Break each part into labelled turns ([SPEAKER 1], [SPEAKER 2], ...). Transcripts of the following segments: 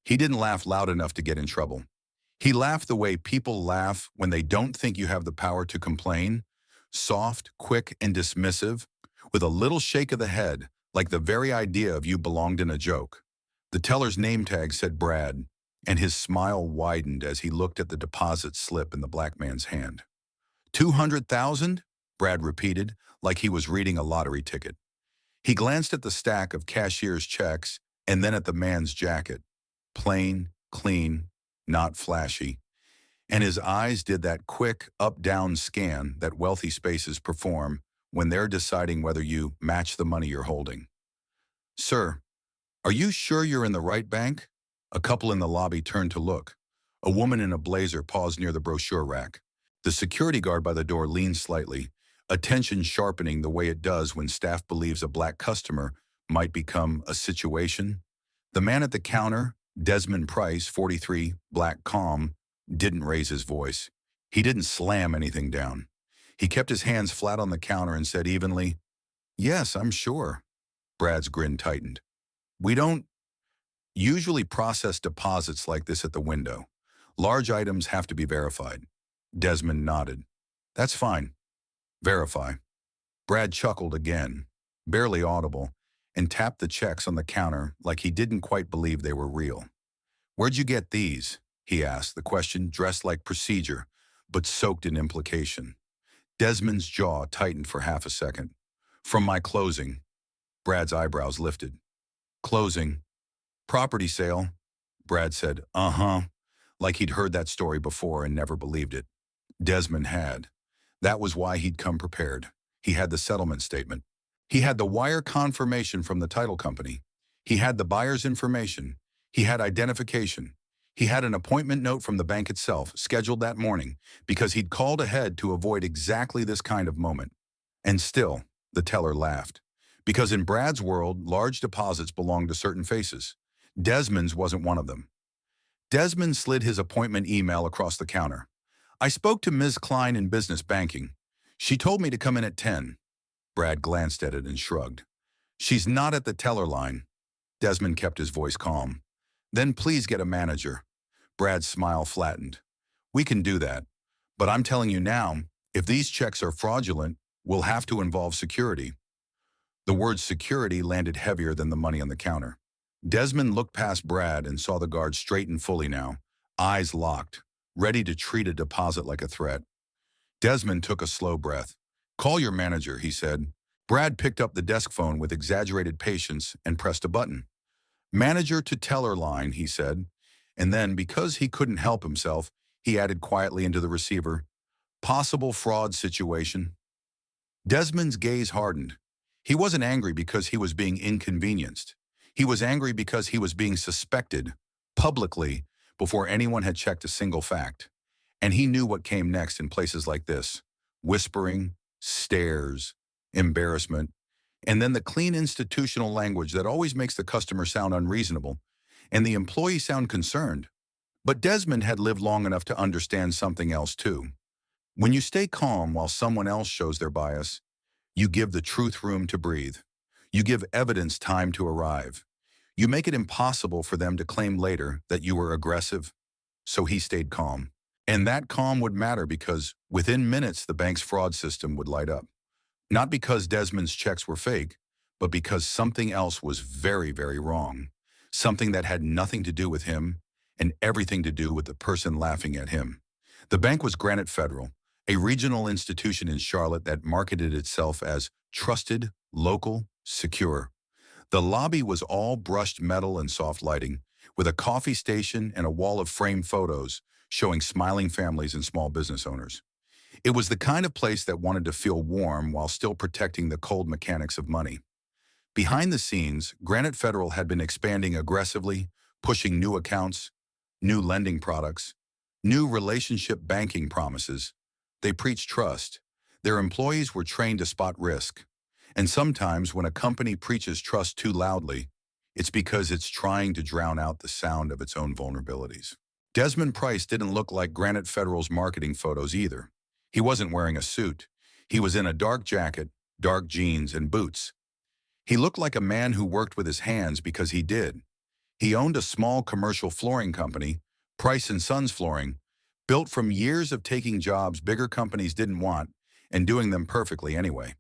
[SPEAKER 1] He didn't laugh loud enough to get in trouble. He laughed the way people laugh when they don't think you have the power to complain, soft, quick, and dismissive, with a little shake of the head, like the very idea of you belonged in a joke. The teller's name tag said Brad, and his smile widened as he looked at the deposit slip in the black man's hand. 200,000? Brad repeated, like he was reading a lottery ticket. He glanced at the stack of cashier's checks and then at the man's jacket. Plain, clean, not flashy. And his eyes did that quick up-down scan that wealthy spaces perform when they're deciding whether you match the money you're holding. Sir, are you sure you're in the right bank? A couple in the lobby turned to look. A woman in a blazer paused near the brochure rack. The security guard by the door leaned slightly, attention sharpening the way it does when staff believes a black customer might become a situation. The man at the counter, Desmond Price, 43, black calm, didn't raise his voice. He didn't slam anything down. He kept his hands flat on the counter and said evenly, "Yes, I'm sure." Brad's grin tightened. "We don't usually process deposits like this at the window. Large items have to be verified." Desmond nodded. "That's fine. Verify." Brad chuckled again, barely audible, and tapped the checks on the counter like he didn't quite believe they were real. "Where'd you get these?" he asked, the question dressed like procedure, but soaked in implication. Desmond's jaw tightened for half a second. "From my closing." Brad's eyebrows lifted. "Closing? Property sale?" Brad said, "Uh-huh," like he'd heard that story before and never believed it. Desmond had. That was why he'd come prepared. He had the settlement statement. He had the wire confirmation from the title company. He had the buyer's information. He had identification. He had an appointment note from the bank itself, scheduled that morning, because he'd called ahead to avoid exactly this kind of moment. And still, the teller laughed. Because in Brad's world, large deposits belonged to certain faces. Desmond's wasn't one of them. Desmond slid his appointment email across the counter. "I spoke to Ms. Klein in business banking. She told me to come in at 10. Brad glanced at it and shrugged. "She's not at the teller line." Desmond kept his voice calm. "Then please get a manager." Brad's smile flattened. "We can do that. But I'm telling you now, if these checks are fraudulent, we'll have to involve security." The word security landed heavier than the money on the counter. Desmond looked past Brad and saw the guard straighten fully now, eyes locked, ready to treat a deposit like a threat. Desmond took a slow breath. "Call your manager," he said. Brad picked up the desk phone with exaggerated patience and pressed a button. "Manager to teller line," he said. And then, because he couldn't help himself, he added quietly into the receiver, "Possible fraud situation." Desmond's gaze hardened. He wasn't angry because he was being inconvenienced. He was angry because he was being suspected, publicly, before anyone had checked a single fact. And he knew what came next in places like this: whispering, stares, embarrassment, and then the clean institutional language that always makes the customer sound unreasonable and the employee sound concerned. But Desmond had lived long enough to understand something else too. When you stay calm while someone else shows their bias, you give the truth room to breathe. You give evidence time to arrive. You make it impossible for them to claim later that you were aggressive. So he stayed calm. And that calm would matter because within minutes the bank's fraud system would light up. Not because Desmond's checks were fake, but because something else was very, very wrong. Something that had nothing to do with him and everything to do with the person laughing at him. The bank was Granite Federal, a regional institution in Charlotte that marketed itself as trusted, local, secure. The lobby was all brushed metal and soft lighting, with a coffee station and a wall of framed photos showing smiling families and small business owners. It was the kind of place that wanted to feel warm while still protecting the cold mechanics of money. Behind the scenes, Granite Federal had been expanding aggressively, pushing new accounts, new lending products, new relationship banking promises. They preached trust. Their employees were trained to spot risk. And sometimes when a company preaches trust too loudly, it's because it's trying to drown out the sound of its own vulnerabilities. Desmond Price didn't look like Granite Federal's marketing photos either. He wasn't wearing a suit. He was in a dark jacket, dark jeans, and boots. He looked like a man who worked with his hands because he did. He owned a small commercial flooring company, Price and Sons Flooring, built from years of taking jobs bigger companies didn't want and doing them perfectly anyway.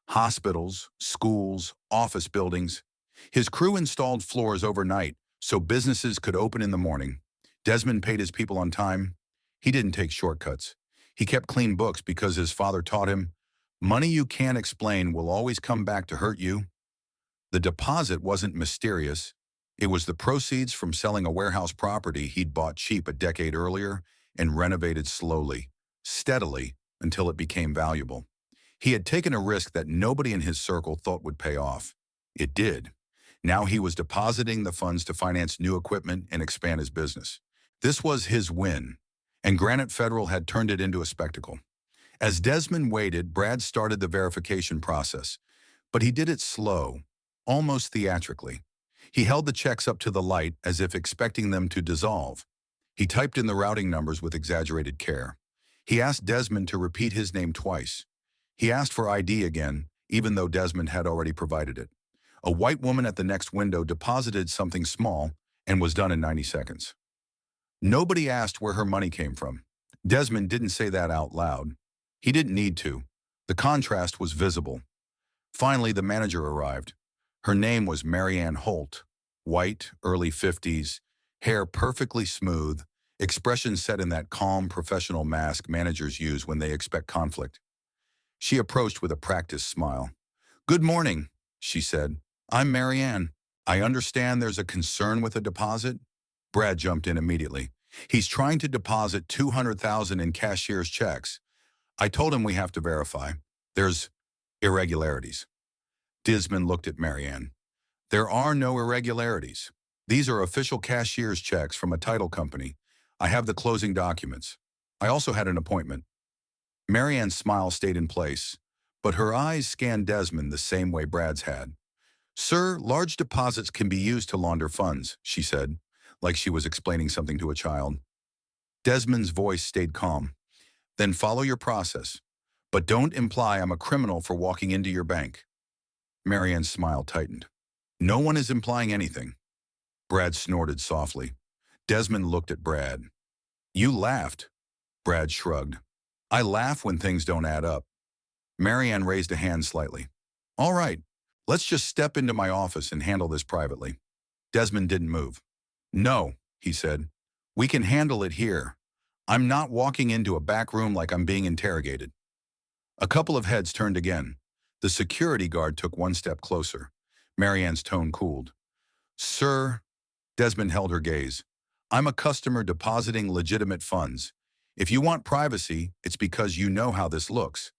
[SPEAKER 1] Hospitals, schools, office buildings. His crew installed floors overnight so businesses could open in the morning. Desmond paid his people on time. He didn't take shortcuts. He kept clean books because his father taught him, money you can't explain will always come back to hurt you. The deposit wasn't mysterious. It was the proceeds from selling a warehouse property he'd bought cheap a decade earlier and renovated slowly, steadily, until it became valuable. He had taken a risk that nobody in his circle thought would pay off. It did. Now he was depositing the funds to finance new equipment and expand his business. This was his win, and Granite Federal had turned it into a spectacle. As Desmond waited, Brad started the verification process, but he did it slow, almost theatrically. He held the checks up to the light as if expecting them to dissolve. He typed in the routing numbers with exaggerated care. He asked Desmond to repeat his name twice. He asked for ID again, even though Desmond had already provided it. A white woman at the next window deposited something small and was done in 90 seconds. Nobody asked where her money came from. Desmond didn't say that out loud. He didn't need to. The contrast was visible. Finally, the manager arrived. Her name was Marianne Holt. White, early 50s, hair perfectly smooth, expression set in that calm, professional mask managers use when they expect conflict. She approached with a practiced smile. "Good morning," she said. "I'm Marianne. I understand there's a concern with a deposit." Brad jumped in immediately. "He's trying to deposit $200,000 in cashier's checks. I told him we have to verify. There's irregularities." Desmond looked at Marianne. "There are no irregularities. These are official cashier's checks from a title company. I have the closing documents. I also had an appointment." Marianne's smile stayed in place, but her eyes scanned Desmond the same way Brad's had. "Sir, large deposits can be used to launder funds," she said, like she was explaining something to a child. Desmond's voice stayed calm. "Then follow your process, but don't imply I'm a criminal for walking into your bank." Marianne's smile tightened. "No one is implying anything." Brad snorted softly. Desmond looked at Brad. "You laughed." Brad shrugged. "I laugh when things don't add up." Marianne raised a hand slightly. "All right, let's just step into my office and handle this privately." Desmond didn't move. "No," he said. "We can handle it here. I'm not walking into a back room like I'm being interrogated." A couple of heads turned again. The security guard took one step closer. Marianne's tone cooled. "Sir," Desmond held her gaze, "I'm a customer depositing legitimate funds. If you want privacy, it's because you know how this looks."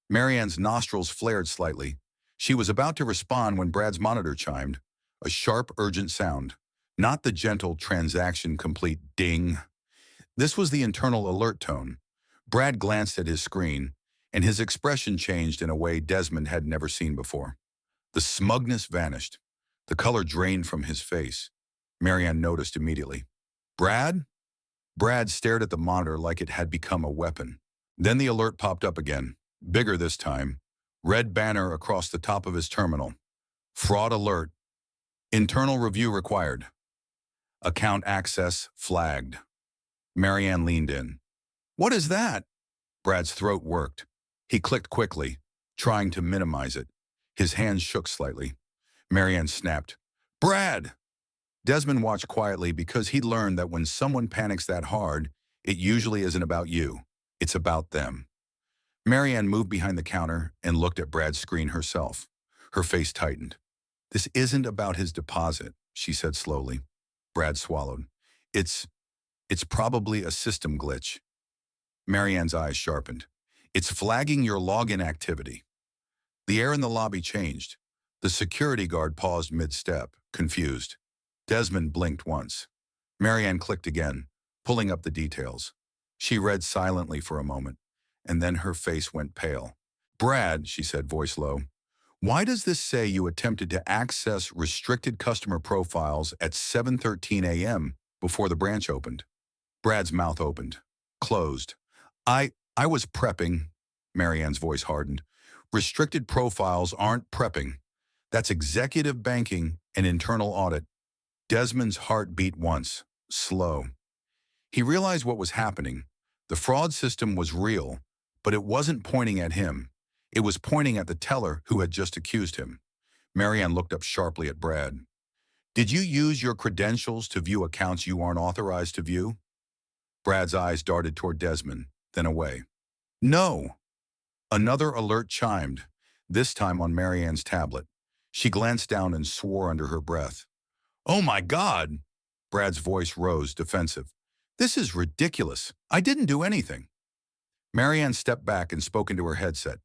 [SPEAKER 1] Marianne's nostrils flared slightly. She was about to respond when Brad's monitor chimed, a sharp, urgent sound, not the gentle transaction complete ding. This was the internal alert tone. Brad glanced at his screen, and his expression changed in a way Desmond had never seen before. The smugness vanished. The color drained from his face. Marianne noticed immediately. "Brad?" Brad stared at the monitor like it had become a weapon. Then the alert popped up again, bigger this time. Red banner across the top of his terminal. "Fraud alert. Internal review required. Account access flagged." Marianne leaned in. "What is that?" Brad's throat worked. He clicked quickly, trying to minimize it. His hands shook slightly. Marianne snapped. "Brad!" Desmond watched quietly because he'd learned that when someone panics that hard, it usually isn't about you. It's about them. Marianne moved behind the counter and looked at Brad's screen herself. Her face tightened. "This isn't about his deposit," she said slowly. Brad swallowed. It's probably a system glitch." Marianne's eyes sharpened. "It's flagging your login activity." The air in the lobby changed. The security guard paused mid-step, confused. Desmond blinked once. Marianne clicked again, pulling up the details. She read silently for a moment, and then her face went pale. "Brad," she said, voice low, "why does this say you attempted to access restricted customer profiles at 7:13 a.m. before the branch opened?" Brad's mouth opened, closed. I was prepping." Marianne's voice hardened. "Restricted profiles aren't prepping. That's executive banking and internal audit." Desmond's heart beat once, slow. He realized what was happening. The fraud system was real, but it wasn't pointing at him. It was pointing at the teller who had just accused him. Marianne looked up sharply at Brad. Did you use your credentials to view accounts you aren't authorized to view? Brad's eyes darted toward Desmond, then away. No. Another alert chimed, this time on Marianne's tablet. She glanced down and swore under her breath. Oh my God! Brad's voice rose, defensive. This is ridiculous. I didn't do anything. Marianne stepped back and spoke into her headset.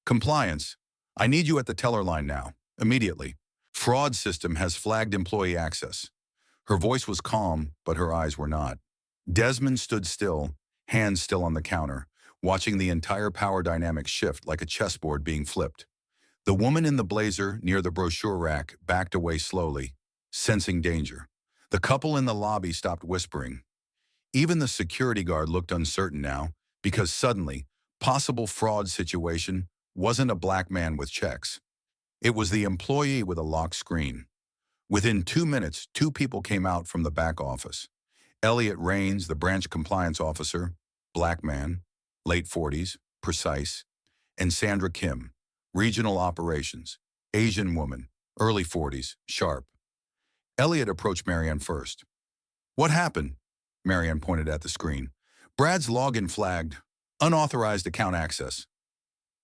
[SPEAKER 1] Compliance. I need you at the teller line now, immediately. Fraud system has flagged employee access. Her voice was calm, but her eyes were not. Desmond stood still, hands still on the counter, watching the entire power dynamic shift like a chessboard being flipped. The woman in the blazer near the brochure rack backed away slowly, sensing danger. The couple in the lobby stopped whispering. Even the security guard looked uncertain now, because suddenly, possible fraud situation wasn't a black man with checks. It was the employee with a locked screen. Within 2 minutes, 2 people came out from the back office. Elliot Rains, the branch compliance officer, black man, late 40s, precise, and Sandra Kim, regional operations, Asian woman, early 40s, sharp. Elliot approached Marianne first. What happened? Marianne pointed at the screen. Brad's login flagged, unauthorized account access.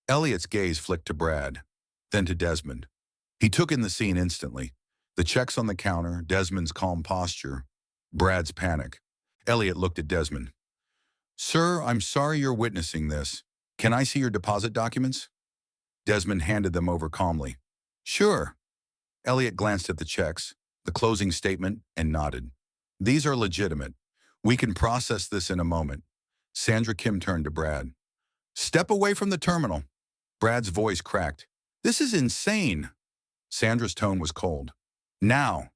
[SPEAKER 1] Elliot's gaze flicked to Brad, then to Desmond. He took in the scene instantly. The checks on the counter, Desmond's calm posture, Brad's panic. Elliot looked at Desmond. Sir, I'm sorry you're witnessing this. Can I see your deposit documents? Desmond handed them over calmly. Sure. Elliot glanced at the checks, the closing statement, and nodded. These are legitimate. We can process this in a moment. Sandra Kim turned to Brad. Step away from the terminal. Brad's voice cracked. This is insane. Sandra's tone was cold. Now.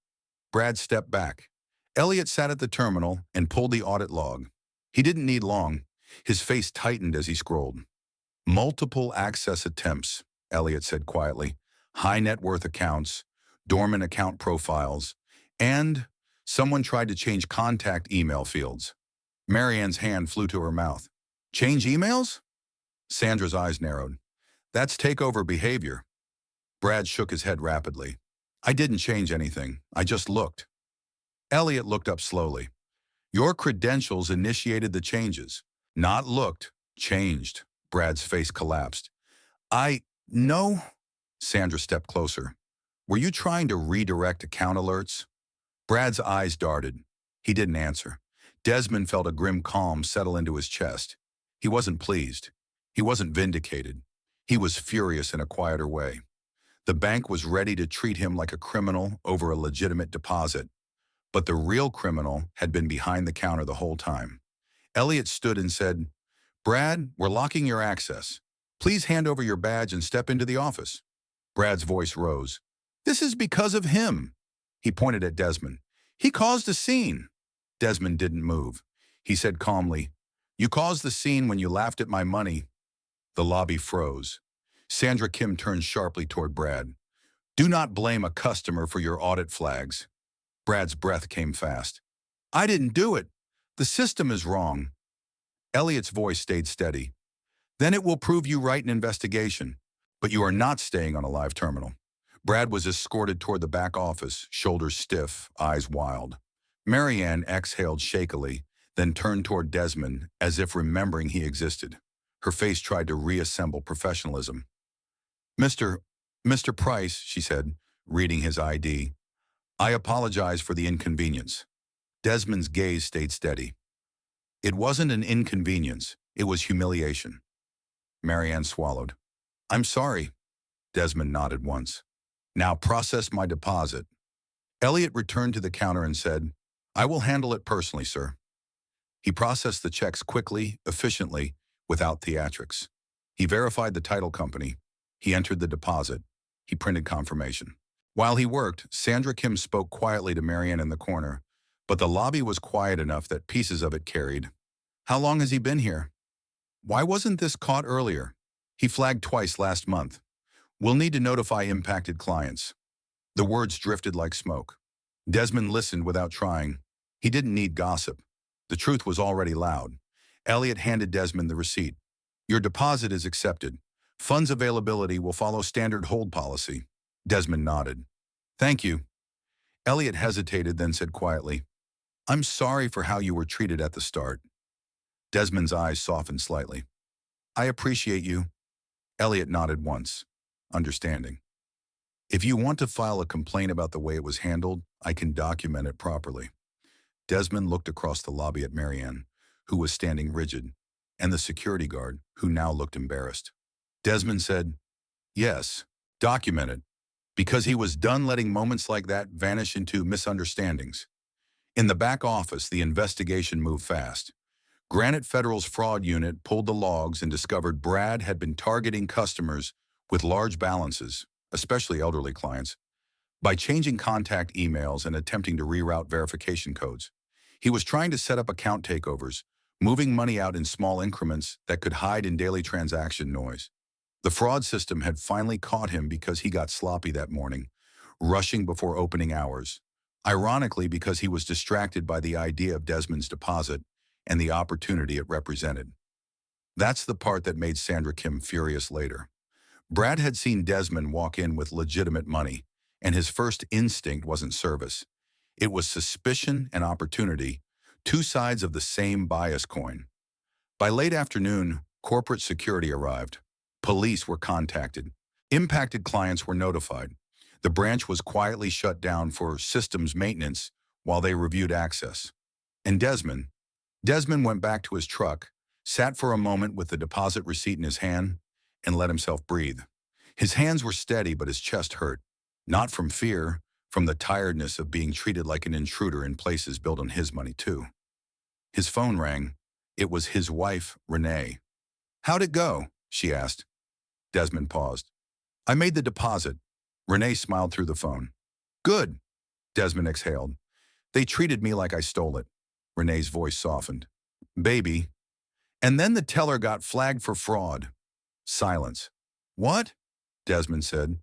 [SPEAKER 1] Brad stepped back. Elliot sat at the terminal and pulled the audit log. He didn't need long. His face tightened as he scrolled. Multiple access attempts, Elliot said quietly. High net worth accounts, dormant account profiles, and someone tried to change contact email fields. Marianne's hand flew to her mouth. Change emails? Sandra's eyes narrowed. That's takeover behavior. Brad shook his head rapidly. I didn't change anything. I just looked. Elliot looked up slowly. Your credentials initiated the changes. Not looked, changed. Brad's face collapsed. No. Sandra stepped closer. Were you trying to redirect account alerts? Brad's eyes darted. He didn't answer. Desmond felt a grim calm settle into his chest. He wasn't pleased. He wasn't vindicated. He was furious in a quieter way. The bank was ready to treat him like a criminal over a legitimate deposit. But the real criminal had been behind the counter the whole time. Elliot stood and said, Brad, we're locking your access. Please hand over your badge and step into the office. Brad's voice rose. This is because of him. He pointed at Desmond. He caused a scene. Desmond didn't move. He said calmly, You caused the scene when you laughed at my money. The lobby froze. Sandra Kim turned sharply toward Brad. Do not blame a customer for your audit flags. Brad's breath came fast. I didn't do it. The system is wrong. Elliot's voice stayed steady. Then it will prove you right in investigation. But you are not staying on a live terminal. Brad was escorted toward the back office, shoulders stiff, eyes wild. Marianne exhaled shakily, then turned toward Desmond as if remembering he existed. Her face tried to reassemble professionalism. Mr. Price, she said, reading his ID. I apologize for the inconvenience. Desmond's gaze stayed steady. It wasn't an inconvenience, it was humiliation. Marianne swallowed. I'm sorry. Desmond nodded once. Now process my deposit. Elliot returned to the counter and said, I will handle it personally, sir. He processed the checks quickly, efficiently, without theatrics. He verified the title company. He entered the deposit. He printed confirmation. While he worked, Sandra Kim spoke quietly to Marianne in the corner, but the lobby was quiet enough that pieces of it carried. How long has he been here? Why wasn't this caught earlier? He flagged twice last month. We'll need to notify impacted clients. The words drifted like smoke. Desmond listened without trying. He didn't need gossip. The truth was already loud. Elliot handed Desmond the receipt. Your deposit is accepted. Funds availability will follow standard hold policy. Desmond nodded. Thank you. Elliot hesitated, then said quietly, I'm sorry for how you were treated at the start. Desmond's eyes softened slightly. I appreciate you. Elliot nodded once, understanding. If you want to file a complaint about the way it was handled, I can document it properly. Desmond looked across the lobby at Marianne, who was standing rigid, and the security guard, who now looked embarrassed. Desmond said, yes, document it, because he was done letting moments like that vanish into misunderstandings. In the back office, the investigation moved fast. Granite Federal's fraud unit pulled the logs and discovered Brad had been targeting customers with large balances, especially elderly clients, by changing contact emails and attempting to reroute verification codes. He was trying to set up account takeovers, moving money out in small increments that could hide in daily transaction noise. The fraud system had finally caught him because he got sloppy that morning, rushing before opening hours. Ironically, because he was distracted by the idea of Desmond's deposit and the opportunity it represented. That's the part that made Sandra Kim furious later. Brad had seen Desmond walk in with legitimate money, and his first instinct wasn't service. It was suspicion and opportunity, two sides of the same bias coin. By late afternoon, corporate security arrived. Police were contacted. Impacted clients were notified. The branch was quietly shut down for systems maintenance while they reviewed access. And Desmond went back to his truck, sat for a moment with the deposit receipt in his hand, and let himself breathe. His hands were steady, but his chest hurt. Not from fear, from the tiredness of being treated like an intruder in places built on his money too. His phone rang. It was his wife, Renee. How'd it go? She asked. Desmond paused. I made the deposit. Renee smiled through the phone. Good, Desmond exhaled. They treated me like I stole it. Renee's voice softened. Baby. And then the teller got flagged for fraud. Silence. What? Desmond said.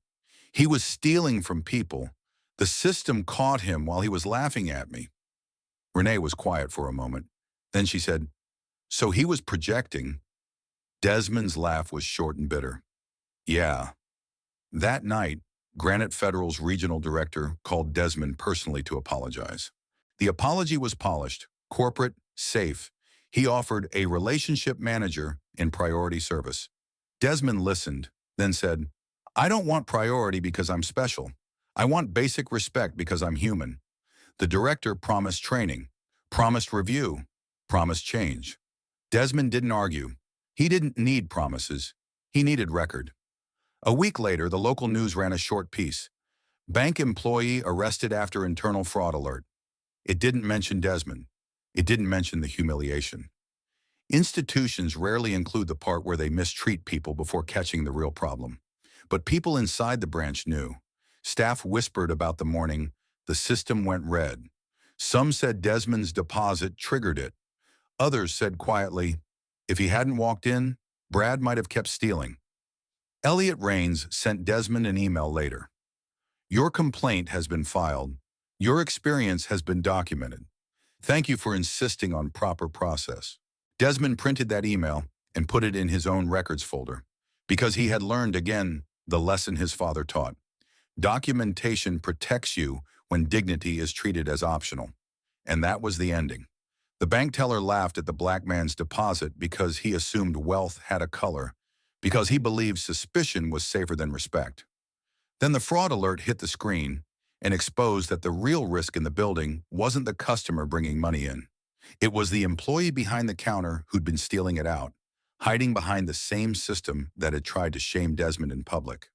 [SPEAKER 1] He was stealing from people. The system caught him while he was laughing at me. Renee was quiet for a moment. Then she said, so he was projecting. Desmond's laugh was short and bitter. Yeah. That night, Granite Federal's regional director called Desmond personally to apologize. The apology was polished, corporate, safe. He offered a relationship manager in priority service. Desmond listened, then said, I don't want priority because I'm special. I want basic respect because I'm human. The director promised training, promised review, promised change. Desmond didn't argue. He didn't need promises. He needed record. A week later, the local news ran a short piece. Bank employee arrested after internal fraud alert. It didn't mention Desmond. It didn't mention the humiliation. Institutions rarely include the part where they mistreat people before catching the real problem. But people inside the branch knew. Staff whispered about the morning. The system went red. Some said Desmond's deposit triggered it. Others said quietly, if he hadn't walked in, Brad might have kept stealing. Elliot Rains sent Desmond an email later. Your complaint has been filed. Your experience has been documented. Thank you for insisting on proper process. Desmond printed that email and put it in his own records folder because he had learned again the lesson his father taught. Documentation protects you when dignity is treated as optional. And that was the ending. The bank teller laughed at the black man's deposit because he assumed wealth had a color, because he believed suspicion was safer than respect. Then the fraud alert hit the screen and exposed that the real risk in the building wasn't the customer bringing money in. It was the employee behind the counter who'd been stealing it out, hiding behind the same system that had tried to shame Desmond in public.